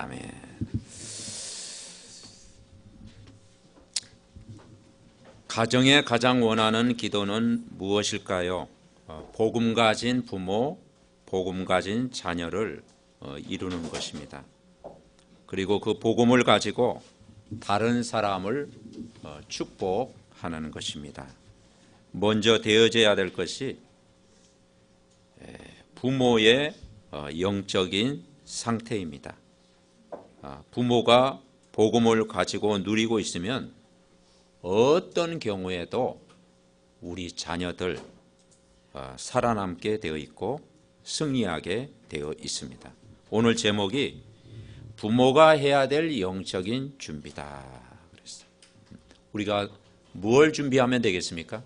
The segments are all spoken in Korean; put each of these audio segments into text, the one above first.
아멘. 가정에 가장 원하는 기도는 무엇일까요? 복음 가진 부모, 복음 가진 자녀를 이루는 것입니다. 그리고 그 복음을 가지고 다른 사람을 축복하는 것입니다. 먼저 되어져야 될 것이 부모의 영적인 상태입니다. 부모가 복음을 가지고 누리고 있으면 어떤 경우에도 우리 자녀들 살아남게 되어 있고 승리하게 되어 있습니다. 오늘 제목이 부모가 해야 될 영적인 준비다. 그랬어요. 우리가 뭘 준비하면 되겠습니까?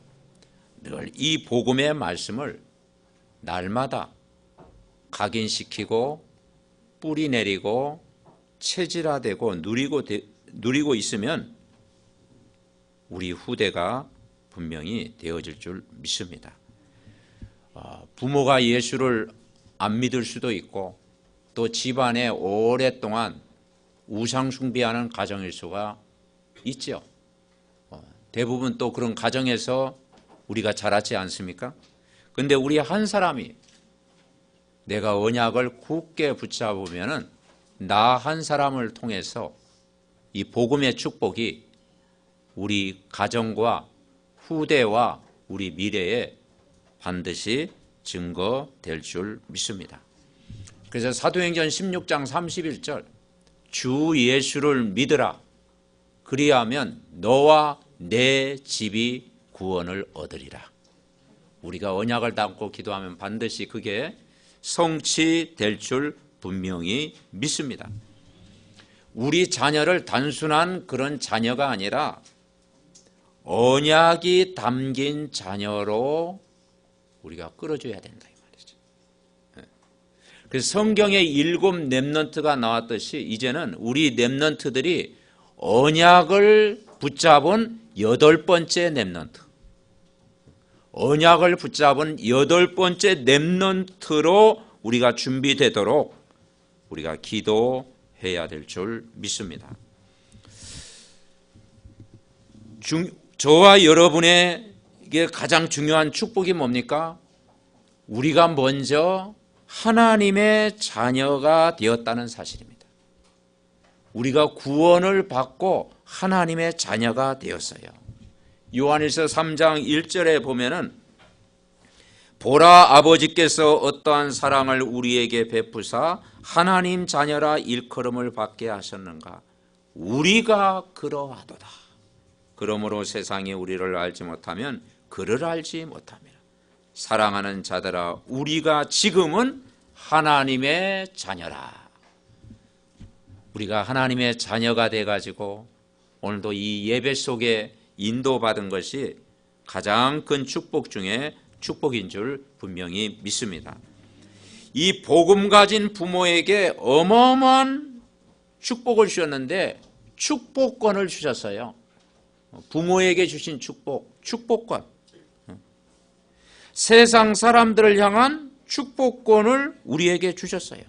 늘 이 복음의 말씀을 날마다 각인시키고 뿌리 내리고 체질화되고 누리고 있으면 우리 후대가 분명히 되어질 줄 믿습니다. 부모가 예수를 안 믿을 수도 있고 또 집안에 오랫동안 우상 숭배하는 가정일 수가 있죠. 대부분 또 그런 가정에서 우리가 자랐지 않습니까? 근데 우리 한 사람이 내가 언약을 굳게 붙잡으면은 나 한 사람을 통해서 이 복음의 축복이 우리 가정과 후대와 우리 미래에 반드시 증거될 줄 믿습니다. 그래서 사도행전 16장 31절 주 예수를 믿으라 그리하면 너와 내 집이 구원을 얻으리라. 우리가 언약을 담고 기도하면 반드시 그게 성취될 줄 분명히 믿습니다. 우리 자녀를 단순한 그런 자녀가 아니라 언약이 담긴 자녀로 우리가 끌어줘야 된다 이 말이죠. 그래서 성경에 7 렘넌트가 나왔듯이 이제는 우리 렘넌트들이 언약을 붙잡은 8번째 렘넌트, 언약을 붙잡은 8번째 렘넌트로 우리가 준비되도록 우리가 기도해야 될 줄 믿습니다. 저와 여러분에게 가장 중요한 축복이 뭡니까? 우리가 먼저 하나님의 자녀가 되었다는 사실입니다. 우리가 구원을 받고 하나님의 자녀가 되었어요. 요한일서 3장 1절에 보면은 보라 아버지께서 어떠한 사랑을 우리에게 베푸사 하나님 자녀라 일컬음을 받게 하셨는가 우리가 그러하도다. 그러므로 세상이 우리를 알지 못하면 그를 알지 못합니다. 사랑하는 자들아 우리가 지금은 하나님의 자녀라. 우리가 하나님의 자녀가 돼가지고 오늘도 이 예배 속에 인도받은 것이 가장 큰 축복 중에 축복인 줄 분명히 믿습니다. 이 복음 가진 부모에게 어마어마한 축복을 주셨는데 축복권을 주셨어요. 부모에게 주신 축복권. 세상 사람들을 향한 축복권을 우리에게 주셨어요.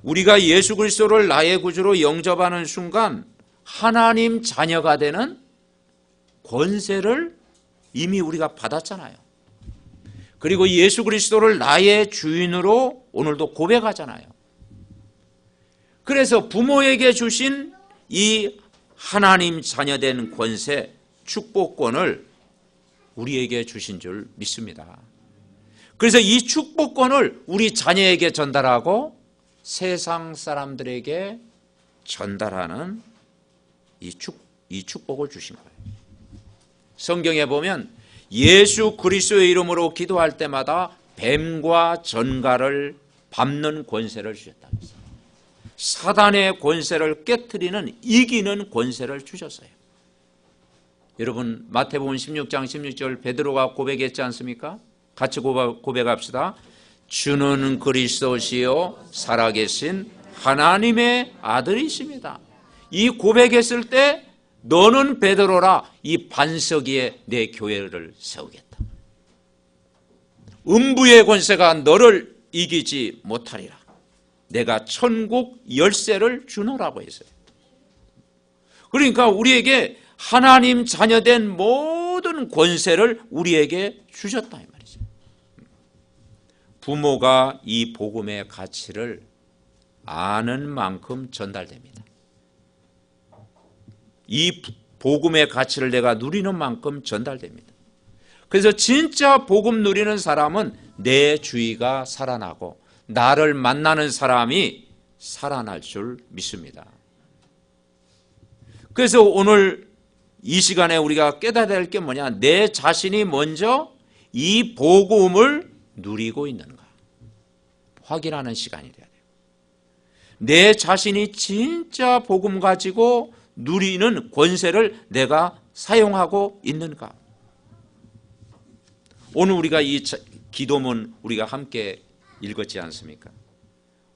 우리가 예수 그리스도를 나의 구주로 영접하는 순간 하나님 자녀가 되는 권세를 이미 우리가 받았잖아요. 그리고 예수 그리스도를 나의 주인으로 오늘도 고백하잖아요. 그래서 부모에게 주신 이 하나님 자녀된 권세, 축복권을 우리에게 주신 줄 믿습니다. 그래서 이 축복권을 우리 자녀에게 전달하고 세상 사람들에게 전달하는 이 축복을 주신 거예요. 성경에 보면 예수 그리스도의 이름으로 기도할 때마다 뱀과 전갈을 밟는 권세를 주셨다고 했어요. 사단의 권세를 깨트리는 이기는 권세를 주셨어요. 여러분 마태복음 16장 16절 베드로가 고백했지 않습니까? 같이 고백합시다. 주는 그리스도시요 살아계신 하나님의 아들이십니다. 이 고백했을 때 너는 베드로라 이 반석 위에 내 교회를 세우겠다. 음부의 권세가 너를 이기지 못하리라. 내가 천국 열쇠를 주노라고 했어요. 그러니까 우리에게 하나님 자녀된 모든 권세를 우리에게 주셨다 이 말이죠. 부모가 이 복음의 가치를 아는 만큼 전달됩니다. 이 복음의 가치를 내가 누리는 만큼 전달됩니다. 그래서 진짜 복음 누리는 사람은 내 주위가 살아나고 나를 만나는 사람이 살아날 줄 믿습니다. 그래서 오늘 이 시간에 우리가 깨달아야 할 게 뭐냐? 내 자신이 먼저 이 복음을 누리고 있는가 확인하는 시간이 돼야 돼요. 내 자신이 진짜 복음 가지고 누리는 권세를 내가 사용하고 있는가? 오늘 우리가 이 기도문 우리가 함께 읽었지 않습니까?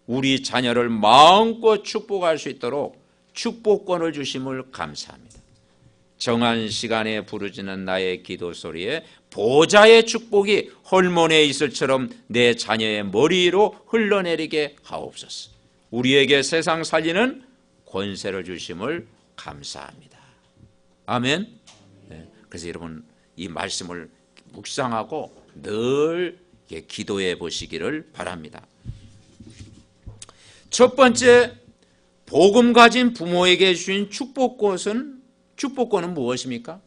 우리 자녀를 마음껏 축복할 수 있도록 축복권을 주심을 감사합니다. 정한 시간에 부르짖는 나의 기도 소리에 보좌의 축복이 헐몬에 있을처럼 내 자녀의 머리로 흘러내리게 하옵소서. 우리에게 세상 살리는 권세를 주심을 감사합니다. 아멘. 네, 그래서 여러분 이 말씀을 묵상하고 늘 기도해 보시기를 바랍니다. 첫 번째, 복음 가진 부모에게 주신 축복권은 무엇입니까?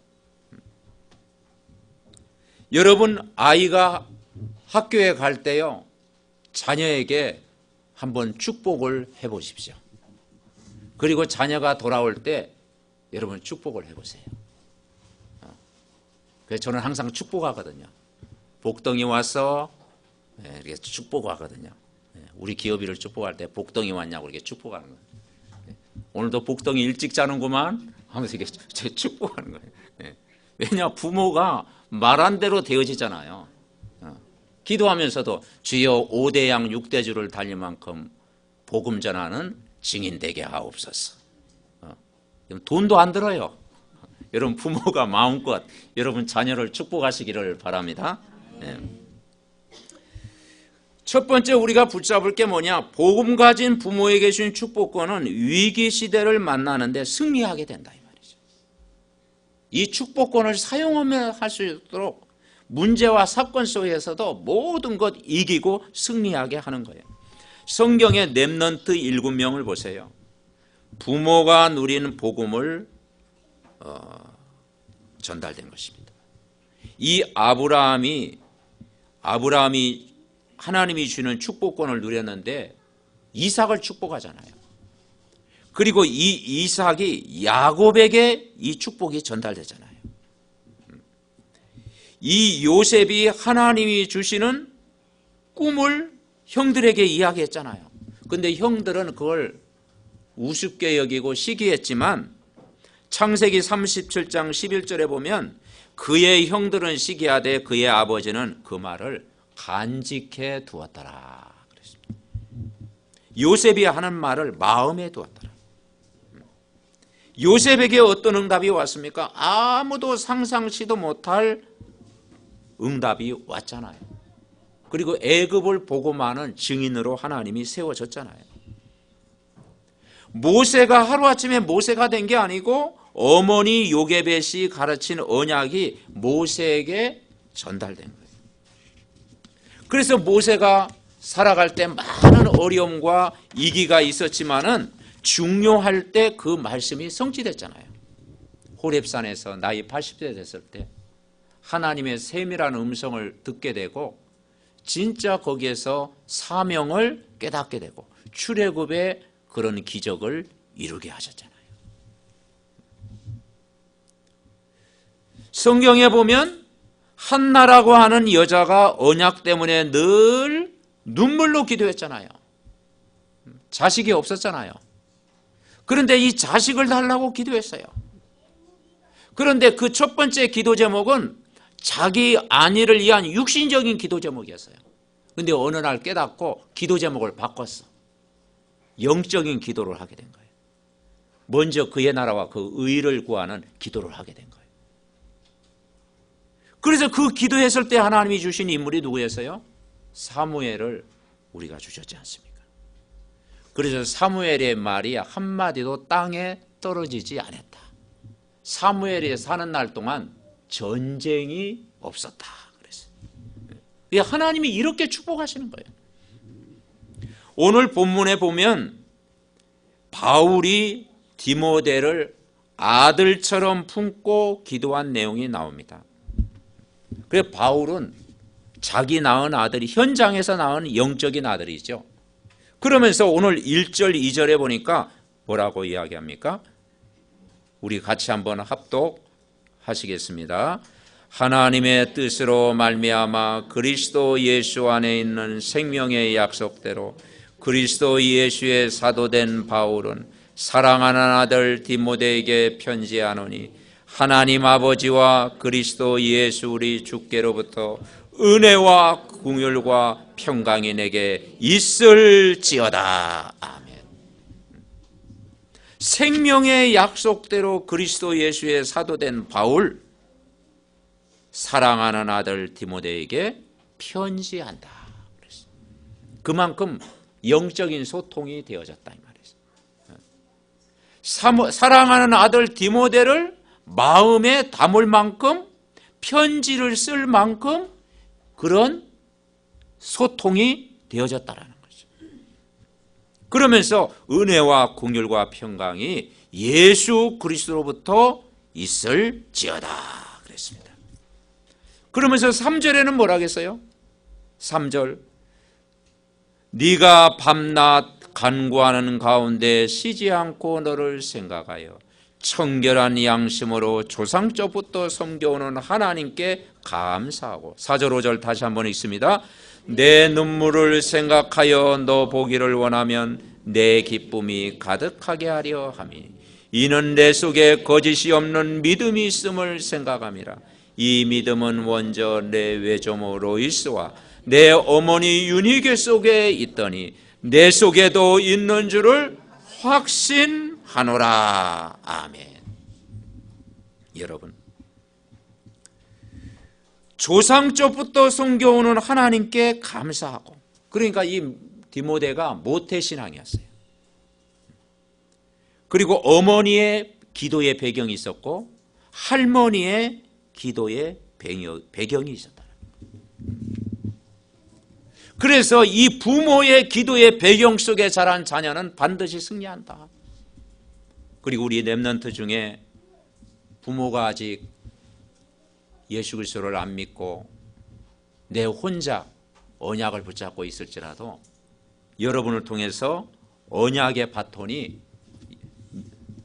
여러분 아이가 학교에 갈 때요, 자녀에게 한번 축복을 해보십시오. 그리고 자녀가 돌아올 때 여러분 축복을 해보세요. 그래서 저는 항상 축복하거든요. 복덩이 와서 이렇게 축복하거든요. 우리 기업일을 축복할 때 복덩이 왔냐고 이렇게 축복하는 거예요. 오늘도 복덩이 일찍 자는구만 하면서 이렇게 축복하는 거예요. 왜냐, 부모가 말한 대로 되어지잖아요. 기도하면서도 주여 5대 양 6대 주를 달릴 만큼 복음 전하는 증인 되게 하옵소서. 돈도 안 들어요. 여러분 부모가 마음껏 여러분 자녀를 축복하시기를 바랍니다. 첫 번째 우리가 붙잡을 게 뭐냐? 복음 가진 부모에게 주신 축복권은 위기 시대를 만나는데 승리하게 된다 이 말이죠. 이 축복권을 사용하면 할 수 있도록 문제와 사건 속에서도 모든 것 이기고 승리하게 하는 거예요. 성경의 렘넌트 7명을 보세요. 부모가 누리는 복음을 전달된 것입니다. 이 아브라함이 하나님이 주는 축복권을 누렸는데 이삭을 축복하잖아요. 그리고 이 이삭이 야곱에게 이 축복이 전달되잖아요. 이 요셉이 하나님이 주시는 꿈을 형들에게 이야기했잖아요. 근데 형들은 그걸 우습게 여기고 시기했지만 창세기 37장 11절에 보면 그의 형들은 시기하되 그의 아버지는 그 말을 간직해 두었더라 그랬습니다. 요셉이 하는 말을 마음에 두었더라. 요셉에게 어떤 응답이 왔습니까? 아무도 상상치도 못할 응답이 왔잖아요. 그리고 애굽을 보고만은 증인으로 하나님이 세워졌잖아요. 모세가 하루아침에 모세가 된 게 아니고 어머니 요게벳이 가르친 언약이 모세에게 전달된 거예요. 그래서 모세가 살아갈 때 많은 어려움과 위기가 있었지만은 중요할 때 그 말씀이 성취됐잖아요. 호렙산에서 나이 80세 됐을 때 하나님의 세밀한 음성을 듣게 되고 진짜 거기에서 사명을 깨닫게 되고 출애굽의 그런 기적을 이루게 하셨잖아요. 성경에 보면 한나라고 하는 여자가 언약 때문에 늘 눈물로 기도했잖아요. 자식이 없었잖아요. 그런데 이 자식을 달라고 기도했어요. 그런데 그 첫 번째 기도 제목은 자기 안위를 위한 육신적인 기도 제목이었어요. 그런데 어느 날 깨닫고 기도 제목을 바꿨어. 영적인 기도를 하게 된 거예요. 먼저 그의 나라와 그 의를 구하는 기도를 하게 된 거예요. 그래서 그 기도했을 때 하나님이 주신 인물이 누구였어요? 사무엘을 우리가 주셨지 않습니까? 그래서 사무엘의 말이 한마디도 땅에 떨어지지 않았다. 사무엘이 사는 날 동안 전쟁이 없었다. 그랬어요. 하나님이 이렇게 축복하시는 거예요. 오늘 본문에 보면 바울이 디모데를 아들처럼 품고 기도한 내용이 나옵니다. 그래서 바울은 자기 낳은 아들이 현장에서 낳은 영적인 아들이죠. 그러면서 오늘 1절 2절에 보니까 뭐라고 이야기합니까? 우리 같이 한번 합독하시겠습니다. 하나님의 뜻으로 말미암아 그리스도 예수 안에 있는 생명의 약속대로 그리스도 예수의 사도된 바울은 사랑하는 아들 디모데에게 편지하노니 하나님 아버지와 그리스도 예수 우리 주께로부터 은혜와 긍휼과 평강이 내게 있을지어다. 아멘. 생명의 약속대로 그리스도 예수의 사도된 바울, 사랑하는 아들 디모데에게 편지한다. 그만큼 영적인 소통이 되어졌다 이 말이에요. 사랑하는 아들 디모데를 마음에 담을 만큼, 편지를 쓸 만큼 그런 소통이 되어졌다라는 거죠. 그러면서 은혜와 긍휼과 평강이 예수 그리스도로부터 있을지어다 그랬습니다. 그러면서 3절에는 뭐라 하겠어요? 3절, 네가 밤낮 간구하는 가운데 쉬지 않고 너를 생각하여 청결한 양심으로 조상적부터 섬겨오는 하나님께 감사하고. 4절 5절 다시 한번 읽습니다. 내 눈물을 생각하여 너 보기를 원하면 내 기쁨이 가득하게 하려 함이 이는 내 속에 거짓이 없는 믿음이 있음을 생각함이라. 이 믿음은 먼저 내 외조모 로이스와 내 어머니 유니게 속에 있더니 내 속에도 있는 줄을 확신하노라. 아멘. 여러분, 조상적부터 섬겨오는 하나님께 감사하고, 그러니까 이 디모데가 모태신앙이었어요. 그리고 어머니의 기도의 배경이 있었고 할머니의 기도의 배경이 있었다. 그래서 이 부모의 기도의 배경 속에 자란 자녀는 반드시 승리한다. 그리고 우리 렘넌트 중에 부모가 아직 예수 그리스도를 안 믿고 내 혼자 언약을 붙잡고 있을지라도 여러분을 통해서 언약의 바톤이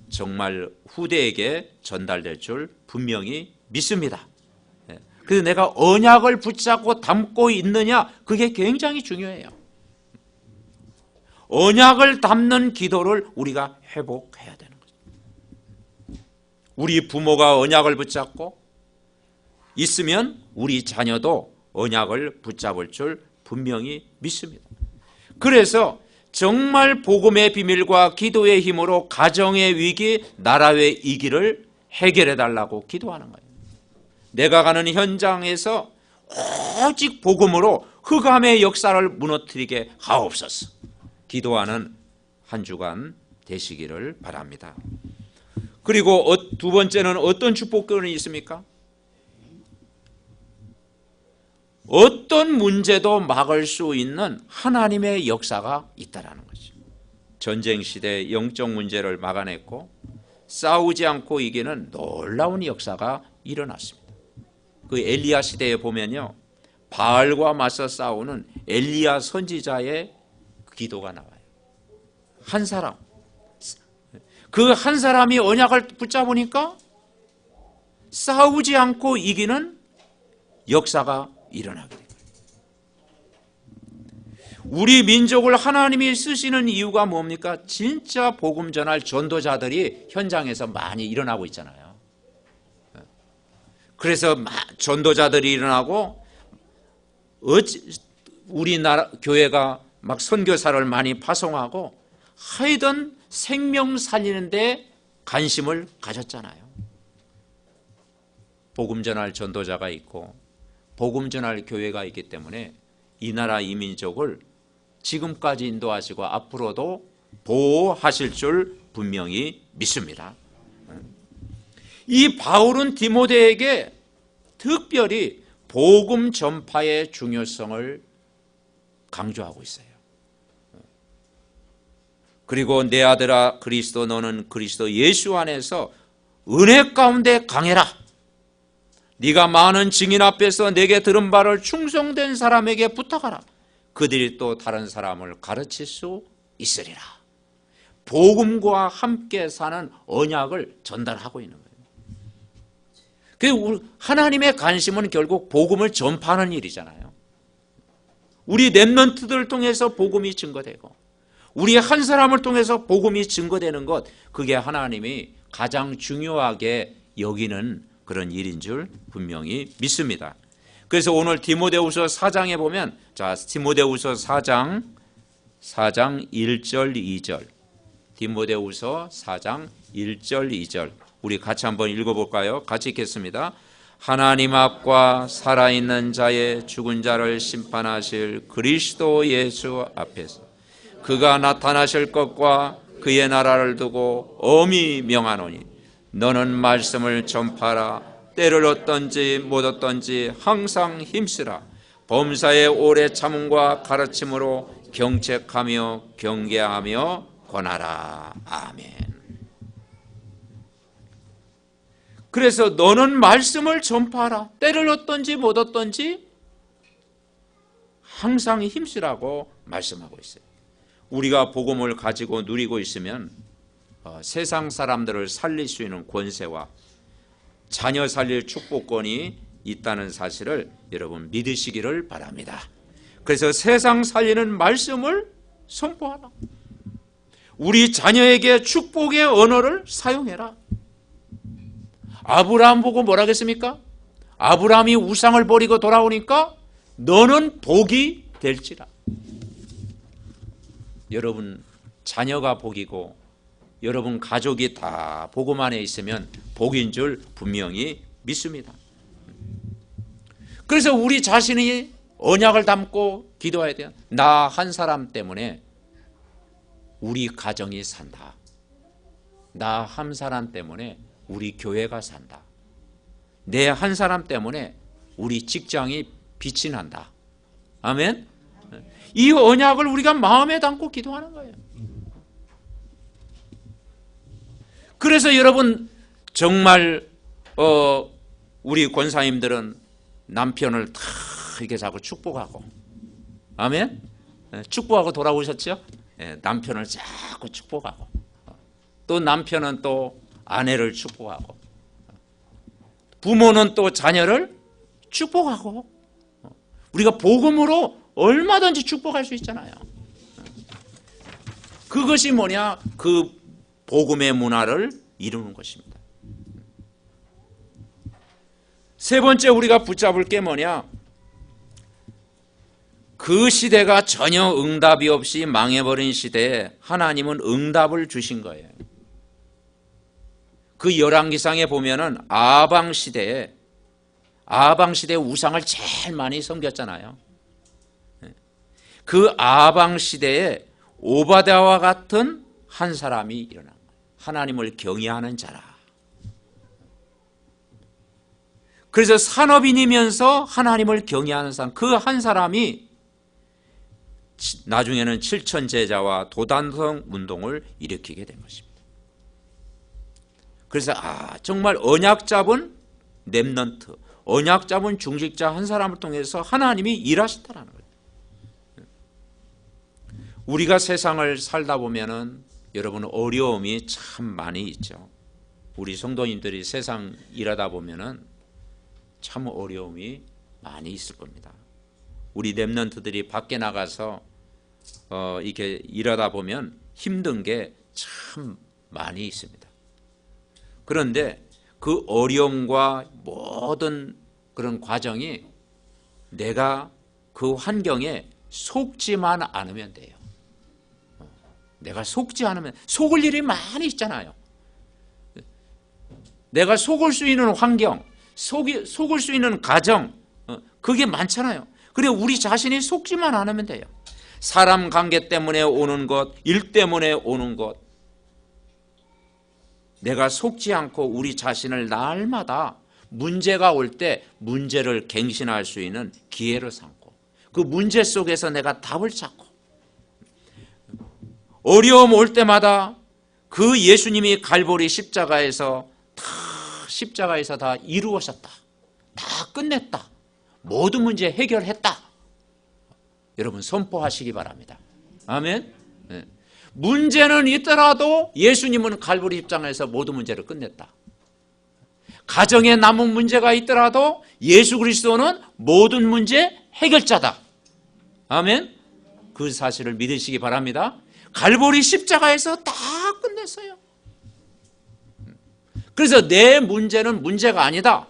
정말 후대에게 전달될 줄 분명히 믿습니다. 그래서 내가 언약을 붙잡고 담고 있느냐, 그게 굉장히 중요해요. 언약을 담는 기도를 우리가 회복해야 되는 거죠. 우리 부모가 언약을 붙잡고 있으면 우리 자녀도 언약을 붙잡을 줄 분명히 믿습니다. 그래서 정말 복음의 비밀과 기도의 힘으로 가정의 위기, 나라의 위기를 해결해 달라고 기도하는 거예요. 내가 가는 현장에서 오직 복음으로 흑암의 역사를 무너뜨리게 하옵소서. 기도하는 한 주간 되시기를 바랍니다. 그리고 두 번째는 어떤 축복권이 있습니까? 어떤 문제도 막을 수 있는 하나님의 역사가 있다라는 거죠. 전쟁 시대 영적 문제를 막아냈고 싸우지 않고 이기는 놀라운 역사가 일어났습니다. 그 엘리야 시대에 보면요, 바알과 맞서 싸우는 엘리야 선지자의 기도가 나와요. 한 사람, 그 한 사람이 언약을 붙잡으니까 싸우지 않고 이기는 역사가 일어나게 됩니다. 우리 민족을 하나님이 쓰시는 이유가 뭡니까? 진짜 복음 전할 전도자들이 현장에서 많이 일어나고 있잖아요. 그래서 전도자들이 일어나고 우리나라 교회가 막 선교사를 많이 파송하고 하여튼 생명 살리는 데 관심을 가졌잖아요. 복음 전할 전도자가 있고 복음 전할 교회가 있기 때문에 이 나라 이 민족을 지금까지 인도하시고 앞으로도 보호하실 줄 분명히 믿습니다. 이 바울은 디모데에게 특별히 복음 전파의 중요성을 강조하고 있어요. 그리고 내 아들아 그리스도 너는 그리스도 예수 안에서 은혜 가운데 강해라. 네가 많은 증인 앞에서 내게 들은 바를 충성된 사람에게 부탁하라. 그들이 또 다른 사람을 가르칠 수 있으리라. 복음과 함께 사는 언약을 전달하고 있는 거예요. 하나님의 관심은 결국 복음을 전파하는 일이잖아요. 우리 렘넌트들을 통해서 복음이 증거되고 우리 한 사람을 통해서 복음이 증거되는 것, 그게 하나님이 가장 중요하게 여기는 그런 일인 줄 분명히 믿습니다. 그래서 오늘 디모데후서 4장에 보면, 자, 디모데후서 4장 1절 2절, 디모데후서 4장 1절 2절 우리 같이 한번 읽어볼까요? 같이 읽겠습니다. 하나님 앞과 살아있는 자의 죽은 자를 심판하실 그리스도 예수 앞에서 그가 나타나실 것과 그의 나라를 두고 엄히 명하노니 너는 말씀을 전파하라. 때를 얻든지 못 얻든지 항상 힘쓰라. 범사의 오래 참음과 가르침으로 경책하며 경계하며 권하라. 아멘. 그래서 너는 말씀을 전파하라. 때를 얻든지 못 얻든지 항상 힘쓰라고 말씀하고 있어요. 우리가 복음을 가지고 누리고 있으면 세상 사람들을 살릴 수 있는 권세와 자녀 살릴 축복권이 있다는 사실을 여러분 믿으시기를 바랍니다. 그래서 세상 살리는 말씀을 선포하라. 우리 자녀에게 축복의 언어를 사용해라. 아브라함 보고 뭐라 했습니까? 아브라함이 우상을 버리고 돌아오니까 너는 복이 될지라. 여러분 자녀가 복이고 여러분 가족이 다 복음 안에 있으면 복인 줄 분명히 믿습니다. 그래서 우리 자신이 언약을 담고 기도해야 돼요. 나 한 사람 때문에 우리 가정이 산다. 나 한 사람 때문에 우리 교회가 산다. 내 한 사람 때문에 우리 직장이 빛이 난다. 아멘. 이 언약을 우리가 마음에 담고 기도하는 거예요. 그래서 여러분 정말 우리 권사님들은 남편을 다 이렇게 자꾸 축복하고, 아멘. 축복하고 돌아오셨죠? 남편을 자꾸 축복하고, 또 남편은 또 아내를 축복하고, 부모는 또 자녀를 축복하고, 우리가 복음으로 얼마든지 축복할 수 있잖아요. 그것이 뭐냐? 그 복음의 문화를 이루는 것입니다. 세 번째 우리가 붙잡을 게 뭐냐? 그 시대가 전혀 응답이 없이 망해버린 시대에 하나님은 응답을 주신 거예요. 그 열왕기상에 보면은 아방 시대에 우상을 제일 많이 섬겼잖아요. 그 아방 시대에 오바댜와 같은 한 사람이 일어난 거예요. 하나님을 경외하는 자라. 그래서 산업인이면서 하나님을 경외하는 사람, 그 한 사람이 나중에는 7천 제자와 도단성 운동을 일으키게 된 것입니다. 그래서 정말 언약 잡은 렘넌트, 언약 잡은 중직자 한 사람을 통해서 하나님이 일하신다는 거예요. 우리가 세상을 살다 보면은 여러분 어려움이 참 많이 있죠. 우리 성도님들이 세상 일하다 보면은 참 어려움이 많이 있을 겁니다. 우리 렘넌트들이 밖에 나가서 이렇게 일하다 보면 힘든 게 참 많이 있습니다. 그런데 그 어려움과 모든 그런 과정이 내가 그 환경에 속지만 않으면 돼요. 내가 속지 않으면, 속을 일이 많이 있잖아요. 내가 속을 수 있는 환경, 속을 수 있는 가정, 그게 많잖아요. 그래 우리 자신이 속지만 않으면 돼요. 사람 관계 때문에 오는 것, 일 때문에 오는 것, 내가 속지 않고 우리 자신을 날마다 문제가 올 때 문제를 갱신할 수 있는 기회로 삼고, 그 문제 속에서 내가 답을 찾고, 어려움 올 때마다 그 예수님이 갈보리 십자가에서 다 이루어졌다, 다 끝냈다, 모든 문제 해결했다, 여러분 선포하시기 바랍니다. 아멘. 네. 문제는 있더라도 예수님은 갈보리 십자가에서 모든 문제를 끝냈다. 가정에 남은 문제가 있더라도 예수 그리스도는 모든 문제 해결자다. 아멘. 그 사실을 믿으시기 바랍니다. 갈보리 십자가에서 다 끝냈어요. 그래서 내 문제는 문제가 아니다.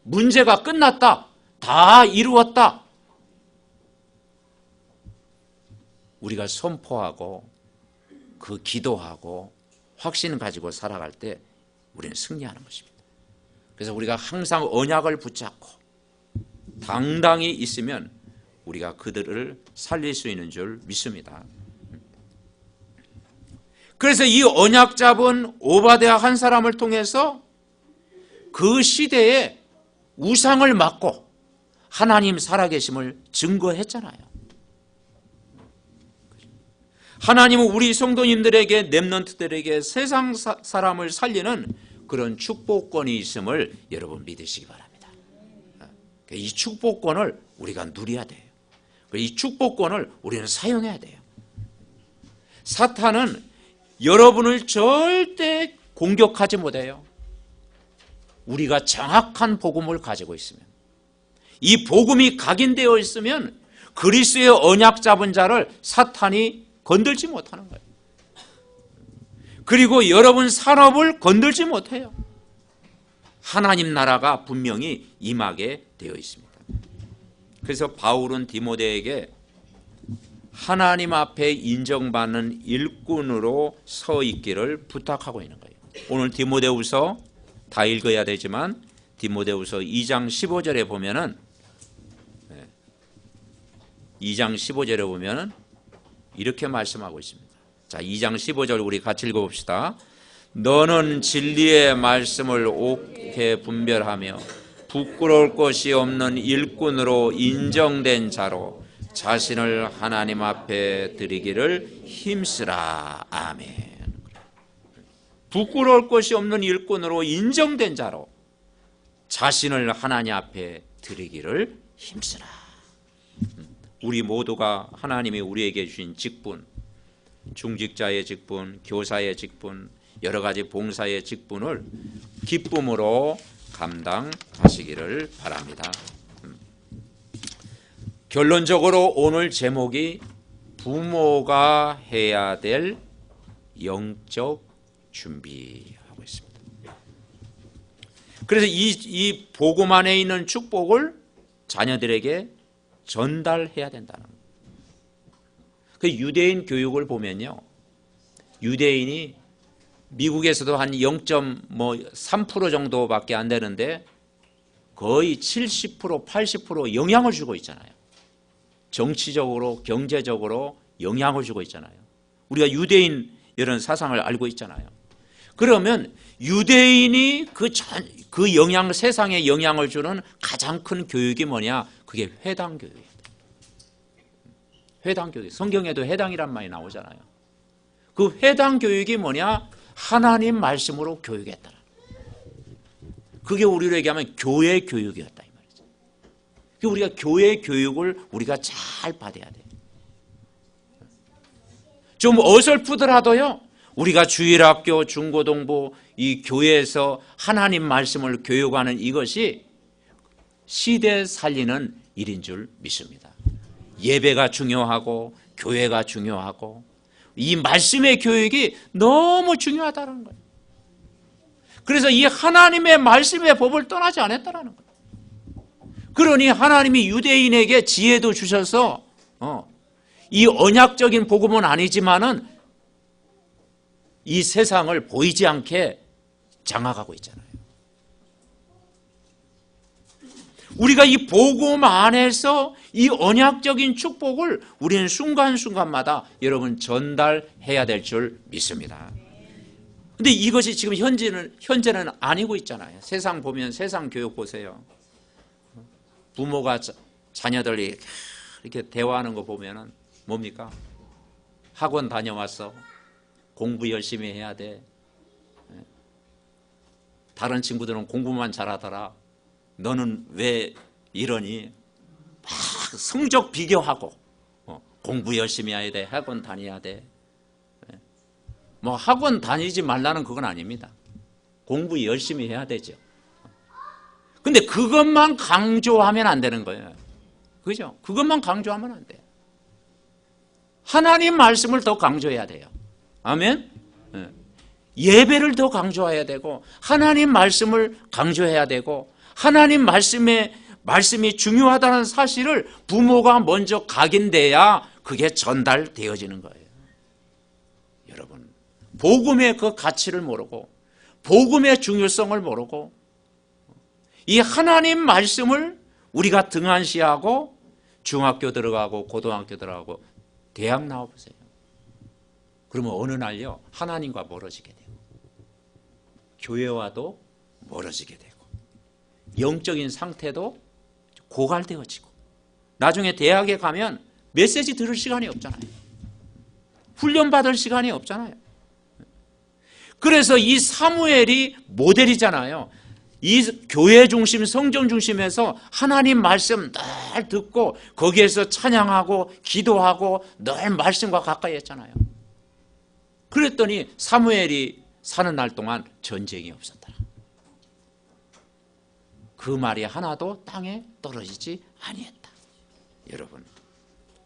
문제가 끝났다. 다 이루었다. 우리가 선포하고 그 기도하고 확신 가지고 살아갈 때 우리는 승리하는 것입니다. 그래서 우리가 항상 언약을 붙잡고 당당히 있으면 우리가 그들을 살릴 수 있는 줄 믿습니다. 그래서 이 언약 잡은 오바댜 한 사람을 통해서 그 시대에 우상을 막고 하나님 살아계심을 증거했잖아요. 하나님은 우리 성도님들에게, 렘넌트들에게 세상 사람을 살리는 그런 축복권이 있음을 여러분 믿으시기 바랍니다. 이 축복권을 우리가 누려야 돼요. 이 축복권을 우리는 사용해야 돼요. 사탄은 여러분을 절대 공격하지 못해요. 우리가 정확한 복음을 가지고 있으면, 이 복음이 각인되어 있으면 그리스도의 언약 잡은 자를 사탄이 건들지 못하는 거예요. 그리고 여러분 산업을 건들지 못해요. 하나님 나라가 분명히 임하게 되어 있습니다. 그래서 바울은 디모데에게 하나님 앞에 인정받는 일꾼으로 서 있기를 부탁하고 있는 거예요. 오늘 디모데후서 다 읽어야 되지만 디모데후서 2장 15절에 보면은 2장 15절에 보면은 이렇게 말씀하고 있습니다. 자, 2장 15절 우리 같이 읽어봅시다. 너는 진리의 말씀을 옳게 분별하며 부끄러울 것이 없는 일꾼으로 인정된 자로 자신을 하나님 앞에 드리기를 힘쓰라. 아멘. 부끄러울 것이 없는 일꾼으로 인정된 자로 자신을 하나님 앞에 드리기를 힘쓰라. 우리 모두가 하나님이 우리에게 주신 직분, 중직자의 직분, 교사의 직분, 여러 가지 봉사의 직분을 기쁨으로 감당하시기를 바랍니다. 결론적으로 오늘 제목이 부모가 해야 될 영적 준비하고 있습니다. 그래서 이 복음 안에 있는 축복을 자녀들에게 전달해야 된다는 거예요. 그 유대인 교육을 보면요, 유대인이 미국에서도 한 0.3% 정도밖에 안 되는데 거의 70%, 80% 영향을 주고 있잖아요. 정치적으로, 경제적으로 영향을 주고 있잖아요. 우리가 유대인 이런 사상을 알고 있잖아요. 그러면 유대인이 그 영향, 세상에 영향을 주는 가장 큰 교육이 뭐냐? 그게 회당 교육이에요. 회당 교육. 성경에도 회당이란 말이 나오잖아요. 그 회당 교육이 뭐냐? 하나님 말씀으로 교육했다. 그게 우리로 얘기하면 교회 교육이었다 이 말이죠. 우리가 교회 교육을 우리가 잘 받아야 돼요. 좀 어설프더라도요, 우리가 주일학교, 중고등부, 이 교회에서 하나님 말씀을 교육하는 이것이 시대 살리는 일인 줄 믿습니다. 예배가 중요하고 교회가 중요하고 이 말씀의 교육이 너무 중요하다는 거예요. 그래서 이 하나님의 말씀의 법을 떠나지 않았다는 거예요. 그러니 하나님이 유대인에게 지혜도 주셔서 이 언약적인 복음은 아니지만은 이 세상을 보이지 않게 장악하고 있잖아요. 우리가 이 복음 안에서 이 언약적인 축복을 우리는 순간순간마다 여러분 전달해야 될 줄 믿습니다. 근데 이것이 지금 현재는 아니고 있잖아요. 세상 보면 세상 교육 보세요. 부모가 자녀들이 이렇게 대화하는 거 보면은 뭡니까? 학원 다녀왔어. 공부 열심히 해야 돼. 다른 친구들은 공부만 잘하더라. 너는 왜 이러니? 막 성적 비교하고 공부 열심히 해야 돼. 학원 다녀야 돼. 뭐 학원 다니지 말라는 그건 아닙니다. 공부 열심히 해야 되죠. 근데 그것만 강조하면 안 되는 거예요. 그죠? 그것만 강조하면 안 돼요. 하나님 말씀을 더 강조해야 돼요. 아멘? 예배를 더 강조해야 되고 하나님 말씀을 강조해야 되고 하나님 말씀이 중요하다는 사실을 부모가 먼저 각인돼야 그게 전달되어지는 거예요. 여러분, 복음의 그 가치를 모르고 복음의 중요성을 모르고 이 하나님 말씀을 우리가 등한시하고 중학교 들어가고 고등학교 들어가고 대학 나와보세요. 그러면 어느 날요 하나님과 멀어지게 되고 교회와도 멀어지게 되고 영적인 상태도 고갈되어지고 나중에 대학에 가면 메시지 들을 시간이 없잖아요. 훈련받을 시간이 없잖아요. 그래서 이 사무엘이 모델이잖아요. 이 교회 중심, 성전 중심에서 하나님 말씀 늘 듣고 거기에서 찬양하고 기도하고 늘 말씀과 가까이 했잖아요. 그랬더니 사무엘이 사는 날 동안 전쟁이 없었더라. 그 말이 하나도 땅에 떨어지지 아니했다. 여러분,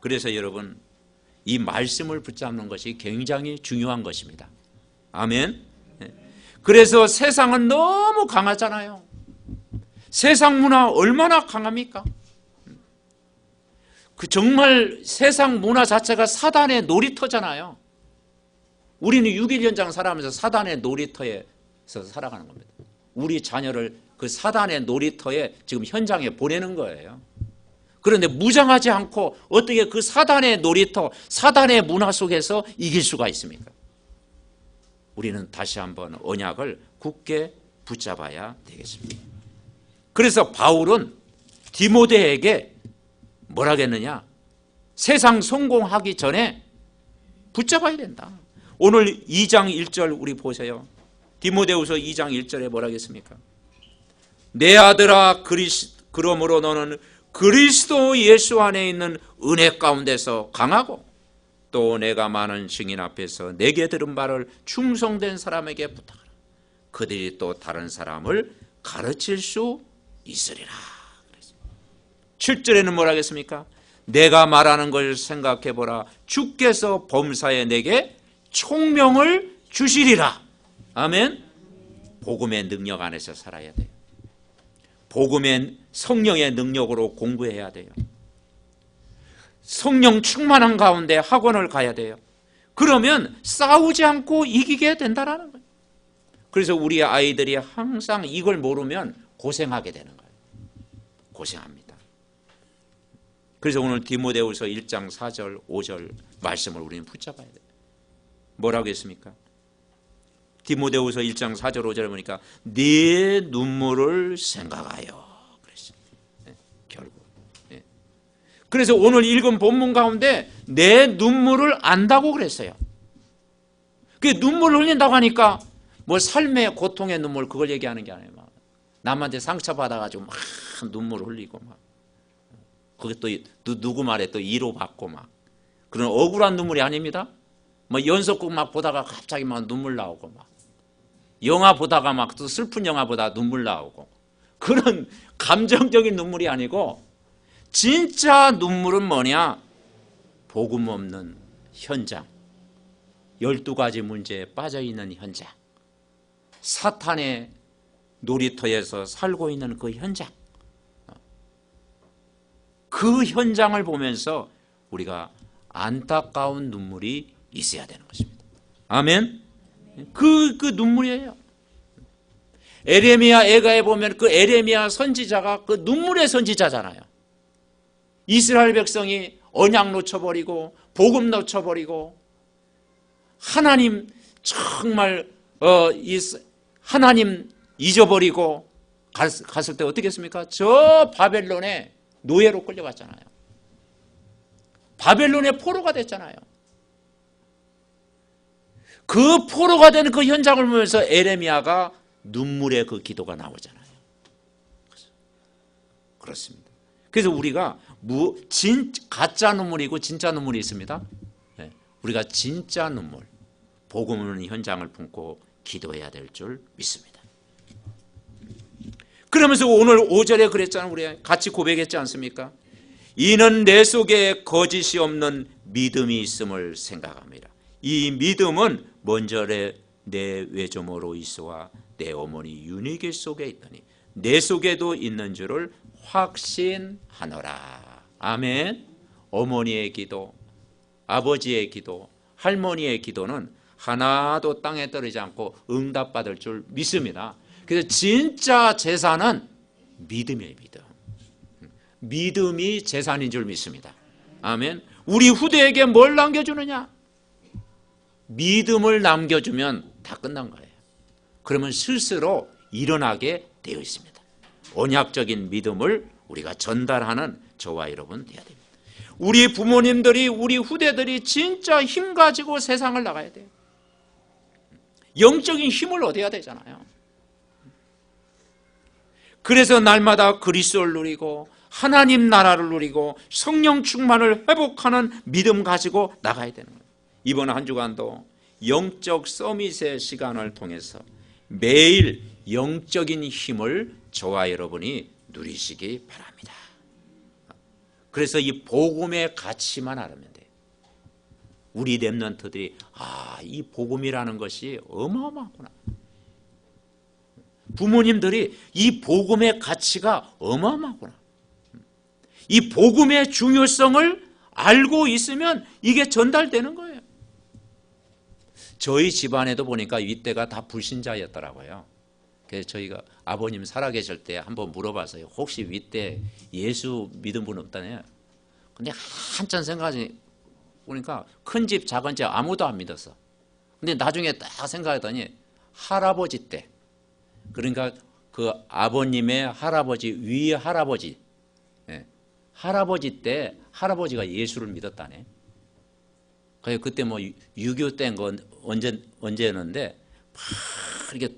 그래서 여러분 이 말씀을 붙잡는 것이 굉장히 중요한 것입니다. 아멘. 그래서 세상은 너무 강하잖아요. 세상 문화 얼마나 강합니까? 그 정말 세상 문화 자체가 사단의 놀이터잖아요. 우리는 6일 연장 살아가면서 사단의 놀이터에서 살아가는 겁니다. 우리 자녀를 그 사단의 놀이터에 지금 현장에 보내는 거예요. 그런데 무장하지 않고 어떻게 그 사단의 놀이터, 사단의 문화 속에서 이길 수가 있습니까? 우리는 다시 한번 언약을 굳게 붙잡아야 되겠습니다. 그래서 바울은 디모데에게 뭐라 했느냐? 세상 성공하기 전에 붙잡아야 된다. 오늘 2장 1절 우리 보세요. 디모데후서 2장 1절에 뭐라 했습니까? 내 아들아 그러므로 너는 그리스도 예수 안에 있는 은혜 가운데서 강하고 또 내가 많은 증인 앞에서 내게 들은 바를 충성된 사람에게 부탁하라. 그들이 또 다른 사람을 가르칠 수 있으리라. 7절에는 뭐라 하겠습니까? 내가 말하는 걸 생각해보라. 주께서 범사에 내게 총명을 주시리라. 아멘. 복음의 능력 안에서 살아야 돼요. 복음의 성령의 능력으로 공부해야 돼요. 성령 충만한 가운데 학원을 가야 돼요. 그러면 싸우지 않고 이기게 된다는 거예요. 그래서 우리 아이들이 항상 이걸 모르면 고생하게 되는 거예요. 고생합니다. 그래서 오늘 디모데후서 1장 4절 5절 말씀을 우리는 붙잡아야 돼요. 뭐라고 했습니까? 디모데후서 1장 4절 5절에 보니까 네 눈물을 생각하여 그랬어요. 결국. 그래서 오늘 읽은 본문 가운데 내 눈물을 안다고 그랬어요. 그 눈물을 흘린다고 하니까 뭐 삶의 고통의 눈물 그걸 얘기하는 게 아니에요. 막 남한테 상처받아가지고 막 눈물 흘리고 막 그게 또 누구 말에 또 위로받고 막 그런 억울한 눈물이 아닙니다. 뭐 연속극 막 보다가 갑자기 막 눈물 나오고 막 영화 보다가 막 또 슬픈 영화 보다 눈물 나오고 그런 감정적인 눈물이 아니고 진짜 눈물은 뭐냐? 복음 없는 현장, 12가지 문제에 빠져있는 현장, 사탄의 놀이터에서 살고 있는 그 현장, 그 현장을 보면서 우리가 안타까운 눈물이 있어야 되는 것입니다. 아멘. 그 눈물이에요. 에레미야 애가에 보면 그 에레미야 선지자가 그 눈물의 선지자잖아요. 이스라엘 백성이 언약 놓쳐버리고 복음 놓쳐버리고 하나님 정말 하나님 잊어버리고 갔을 때 어떻게 했습니까? 저 바벨론에 노예로 끌려갔잖아요. 바벨론의 포로가 됐잖아요. 그 포로가 되는 그 현장을 보면서 에레미야가 눈물의 그 기도가 나오잖아요. 그렇습니다. 그래서 우리가 가짜 눈물이고 진짜 눈물이 있습니다. 네. 우리가 진짜 눈물, 복음 현장을 품고 기도해야 될 줄 믿습니다. 그러면서 오늘 5절에 그랬잖아요. 우리 같이 고백했지 않습니까? 이는 내 속에 거짓이 없는 믿음이 있음을 생각합니다. 이 믿음은 먼저 내 외조모로 이스와 내 어머니 유니게 속에 있더니 내 속에도 있는 줄을 확신하노라. 아멘. 어머니의 기도, 아버지의 기도, 할머니의 기도는 하나도 땅에 떨어지지 않고 응답받을 줄 믿습니다. 그래서 진짜 재산은 믿음이에요. 믿음이 재산인 줄 믿습니다. 아멘. 우리 후대에게 뭘 남겨주느냐? 믿음을 남겨주면 다 끝난 거예요. 그러면 스스로 일어나게 되어 있습니다. 언약적인 믿음을 우리가 전달하는 저와 여러분 되어야 됩니다. 우리 부모님들이, 우리 후대들이 진짜 힘 가지고 세상을 나가야 돼요. 영적인 힘을 얻어야 되잖아요. 그래서 날마다 그리스도를 누리고 하나님 나라를 누리고 성령 충만을 회복하는 믿음 가지고 나가야 되는 거예요. 이번 한 주간도 영적 서밋의 시간을 통해서 매일 영적인 힘을 저와 여러분이 누리시기 바랍니다. 그래서 이 복음의 가치만 알면 돼요. 우리 렘넌트들이 이 복음이라는 것이 어마어마하구나. 부모님들이 이 복음의 가치가 어마어마하구나. 이 복음의 중요성을 알고 있으면 이게 전달되는 거예요. 저희 집안에도 보니까 윗대가 다 불신자였더라고요. 그래서 저희가 아버님 살아계실 때 한번 물어봤어요. 혹시 윗대 예수 믿은 분 없다네요. 근데 한참 생각하니 보니까 큰 집 작은 집 아무도 안 믿었어. 근데 나중에 딱 생각했더니 할아버지 때, 그러니까 그 아버님의 할아버지 위 할아버지, 할아버지 때 할아버지가 예수를 믿었다네. 그래서 그때 뭐 6.25 때인 건 언제였는데 막 이렇게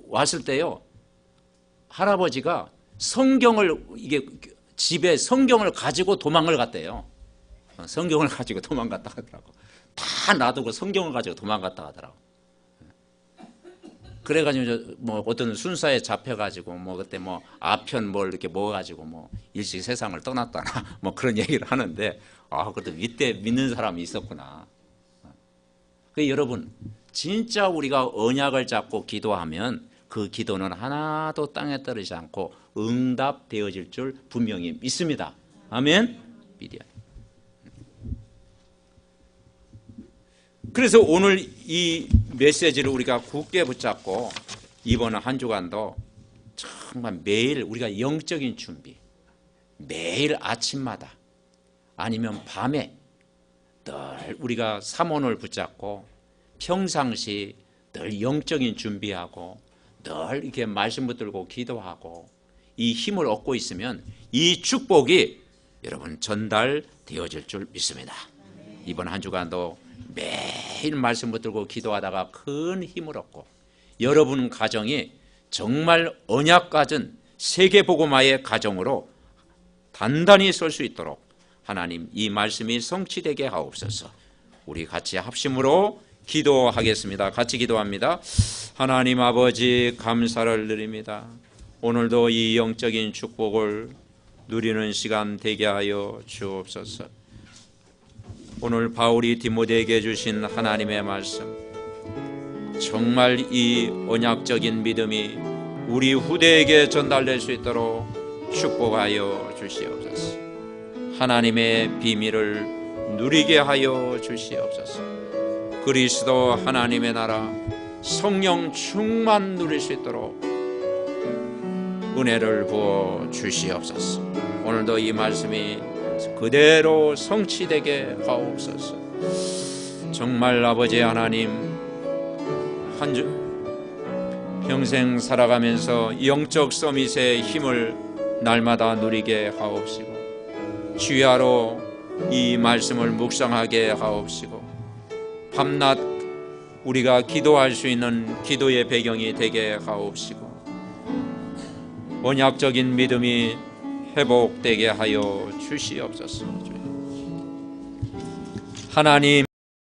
왔을 때요, 할아버지가 성경을 이게 집에 성경을 가지고 도망을 갔대요. 성경을 가지고 도망갔다 하더라고. 다 놔두고 성경을 가지고 도망갔다 하더라고. 그래가지고 뭐 어떤 순사에 잡혀가지고 뭐 그때 뭐 아편 뭘 이렇게 먹어가지고 뭐 일찍 세상을 떠났다나 뭐 그런 얘기를 하는데 그래도 윗대 믿는 사람이 있었구나. 여러분 진짜 우리가 언약을 잡고 기도하면 그 기도는 하나도 땅에 떨어지지 않고 응답되어질 줄 분명히 믿습니다. 아멘. 믿어요. 그래서 오늘 이 메시지를 우리가 굳게 붙잡고 이번 한 주간도 정말 매일 우리가 영적인 준비, 매일 아침마다 아니면 밤에 늘 우리가 삼원을 붙잡고 평상시 늘 영적인 준비하고 늘 이렇게 말씀 붙들고 기도하고 이 힘을 얻고 있으면 이 축복이 여러분 전달되어질 줄 믿습니다. 이번 한 주간도 매일 말씀 붙들고 기도하다가 큰 힘을 얻고 여러분 가정이 정말 언약 가진 세계복음화의 가정으로 단단히 설 수 있도록 하나님 이 말씀이 성취되게 하옵소서. 우리 같이 합심으로 기도하겠습니다. 같이 기도합니다. 하나님 아버지 감사를 드립니다. 오늘도 이 영적인 축복을 누리는 시간 되게 하여 주옵소서. 오늘 바울이 디모데에게 주신 하나님의 말씀, 정말 이 언약적인 믿음이 우리 후대에게 전달될 수 있도록 축복하여 주시옵소서. 하나님의 비밀을 누리게 하여 주시옵소서. 그리스도 하나님의 나라 성령 충만 누릴 수 있도록 은혜를 부어 주시옵소서. 오늘도 이 말씀이 그대로 성취되게 하옵소서. 정말 아버지 하나님, 한 주 평생 살아가면서 영적 서밋의 힘을 날마다 누리게 하옵시고, 주야로 이 말씀을 묵상하게 하옵시고, 밤낮 우리가 기도할 수 있는 기도의 배경이 되게 하옵시고, 언약적인 믿음이 회복되게 하여 주시옵소서. 하나님